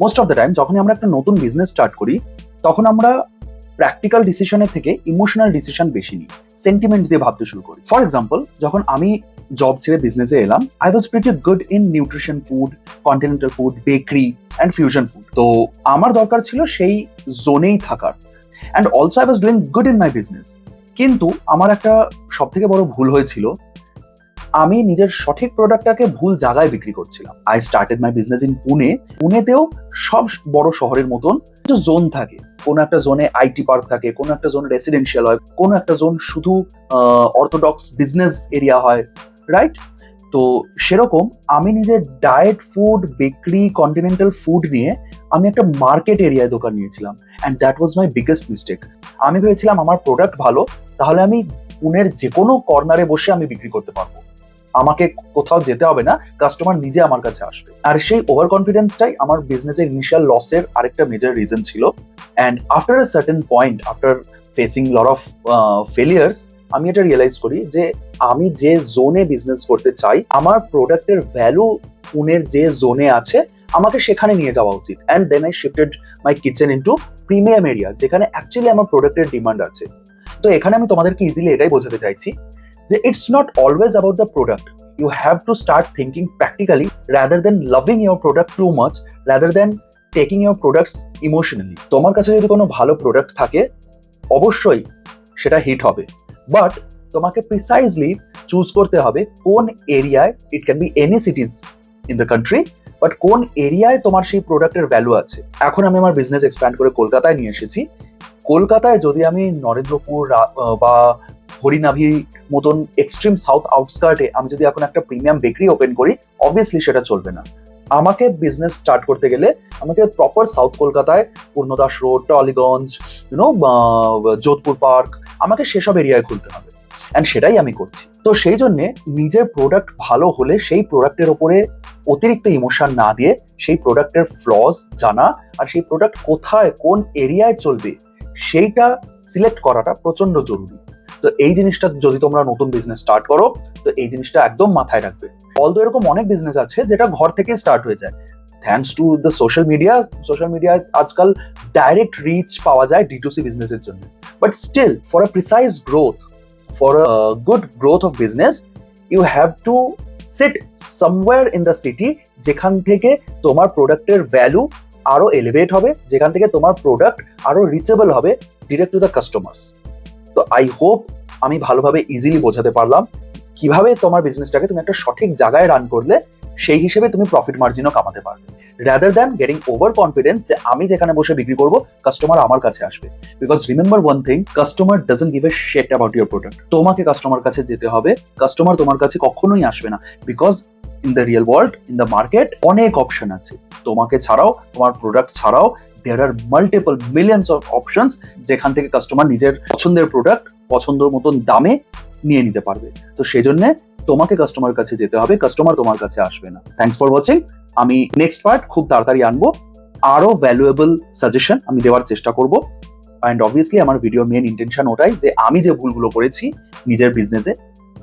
Most of the time যখনই আমরা একটা নতুন বিজনেস স্টার্ট করি তখন আমরা প্র্যাকটিক্যাল ডিসিশনের থেকে ইমোশনাল ডিসিশন বেশি নিই, সেন্টিমেন্ট দিয়ে ভাবতে শুরু করি। ফর এক্সাম্পল, যখন আমি জব ছেড়ে বিজনেসে এলাম, I was pretty good in nutrition food, continental food, bakery and fusion food. তো আমার দরকার ছিল সেই জোনেই থাকার, and also I was doing good in my business. কিন্তু আমার একটা সব থেকে বড় ভুল হয়েছিল, আমি নিজের সঠিক প্রোডাক্টটাকে ভুল জায়গায় বিক্রি করছিলাম। I started my business in Pune. পুনেতেও সব বড় শহরের মতন কিছু জোন থাকে। কোনো একটা জোনে আইটি পার্ক থাকে, কোনো একটা জোন রেসিডেন্সিয়াল হয়, কোনো একটা জোন শুধু অর্থোডক্স বিজনেস এরিয়া হয়, রাইট? তো সেরকম আমি নিজের diet food, bakery, continental food নিয়ে আমি একটা মার্কেট এরিয়ায় দোকান নিয়েছিলাম, and that was my biggest mistake. আমি ভেবেছিলাম আমার প্রোডাক্ট ভালো, তাহলে আমি পুনের যে কোনো কর্নারে বসে আমি বিক্রি করতে পারবো, আমাকে কোথাও যেতে হবে না, কাস্টমার নিজে আমার কাছে আসবে। আর সেই ওভার কনফিডেন্সটাই আমার বিজনেসের ইনিশিয়াল লসের আরেকটা মেজর রিজন ছিল। And after a certain point, after facing lot of failures, আমি এটা রিয়েলাইজ করি যে আমি যে জোনে বিজনেস করতে চাই, আমার প্রোডাক্টের ভ্যালু পুনের যে জোনে আছে আমাকে সেখানে নিয়ে যাওয়া উচিত। And then I shifted my kitchen into premium area, যেখানে অ্যাকচুয়ালি আমার প্রোডাক্টের ডিমান্ড আছে। তো এখানে আমি তোমাদেরকে ইজিলি এটাই বোঝাতে চাইছি যে it's not always about the product. You have to start thinking practically rather than loving your product too much, rather than taking your products emotionally. তোমার কাছে যদি কোনো ভালো প্রোডাক্ট থাকে, অবশ্যই সেটা হিট হবে, বাট তোমাকে প্রিসাইজলি চুজ করতে হবে কোন এরিয়ায়, it can be any cities in the country, but কোন এরিয়ায় তোমার সেই প্রোডাক্টের ভ্যালু আছে। এখন আমি আমার বিজনেস এক্সপ্যান্ড করে কলকাতায় নিয়ে এসেছি। কলকাতায় যদি আমি নরেন্দ্রপুর বা হরিনাভির মতন এক্সট্রিম সাউথ আউটস্কার্টে আমি যদি এখন একটা প্রিমিয়াম বেকারি ওপেন করি, অবভিয়াসলি সেটা চলবে না। আমাকে বিজনেস স্টার্ট করতে গেলে আমাকে প্রপার সাউথ কলকাতায় পূর্ণদাস রোড, টলিগঞ্জ, যোধপুর পার্ক, আমাকে সেসব এরিয়ায় খুলতে হবে, অ্যান্ড সেটাই আমি করছি। তো সেই জন্যে নিজের প্রোডাক্ট ভালো হলে সেই প্রোডাক্টের ওপরে অতিরিক্ত ইমোশন না দিয়ে সেই প্রোডাক্টের ফ্লজ জানা, আর সেই প্রোডাক্ট কোথায় কোন এরিয়ায় চলবে সেইটা সিলেক্ট করাটা প্রচন্ড জরুরি। তো এই জিনিসটা যদি তোমরা নতুন বিজনেস স্টার্ট করো, তো এই জিনিসটা একদম মাথায় রাখবে। অলদো এরকম অনেক বিজনেস আছে যেটা ঘর থেকে স্টার্ট হয়ে যায়, thanks to the social media আজকাল ডাইরেক্ট রিচ পাওয়া যায় D2C বিজনেসের জন্য। But still for a precise growth, for a good growth of business, you have to sit somewhere in the city যেখান থেকে তোমার প্রোডাক্টের ভ্যালু আরো এলিভেট হবে, যেখান থেকে তোমার প্রোডাক্ট আরো রিচেবল হবে ডিরেক্ট টু দ্য কাস্টমার্স। তো আই হোপ আমি ভালোভাবে ইজিলি বোঝাতে পারলাম কিভাবে তোমার বিজনেসটাকে তুমি একটা সঠিক জায়গায় রান করলে সেই হিসেবে তুমি প্রফিট মার্জিনও কামাতে পারবে, rather than getting over confidence যে আমি যেখানে বসে বিক্রি করবো কাস্টমার আমার কাছে আসবে। Because remember one thing, customer doesn't give a shit about your product. তোমাকে কাস্টমার কাছে যেতে হবে, কাস্টমার তোমার কাছে কখনোই আসবে না। Because in the real world, in the market অনেক অপশন আছে, তোমাকে ছাড়াও, তোমার প্রোডাক্ট ছাড়াও there are multiple millions of options যেখান থেকে কাস্টমার নিজের পছন্দের প্রোডাক্ট পছন্দের মতন দামে নিয়ে নিতে পারবে। তো সেই জন্য তোমাকে কাস্টমার কাছে যেতে হবে, কাস্টমার তোমার কাছে আসবে না। Thanks for watching. আমি নেক্সট পার্ট খুব তাড়াতাড়ি আনবো, আরো ভ্যালুয়েবল সাজেশন আমি দেওয়ার চেষ্টা করব। অ্যান্ড অবভিয়াসলি আমার ভিডিও মেন ইন্টেনশন ওটাই যে আমি যে ভুলগুলো করেছি নিজের বিজনেসে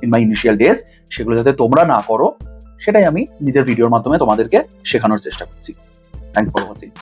ইন মাই ইনিশিয়াল ডেজ, সেগুলো যাতে তোমরা না করো সেটাই আমি নিজের ভিডিওর মাধ্যমে তোমাদেরকে শেখানোর চেষ্টা করছি। Thanks for watching.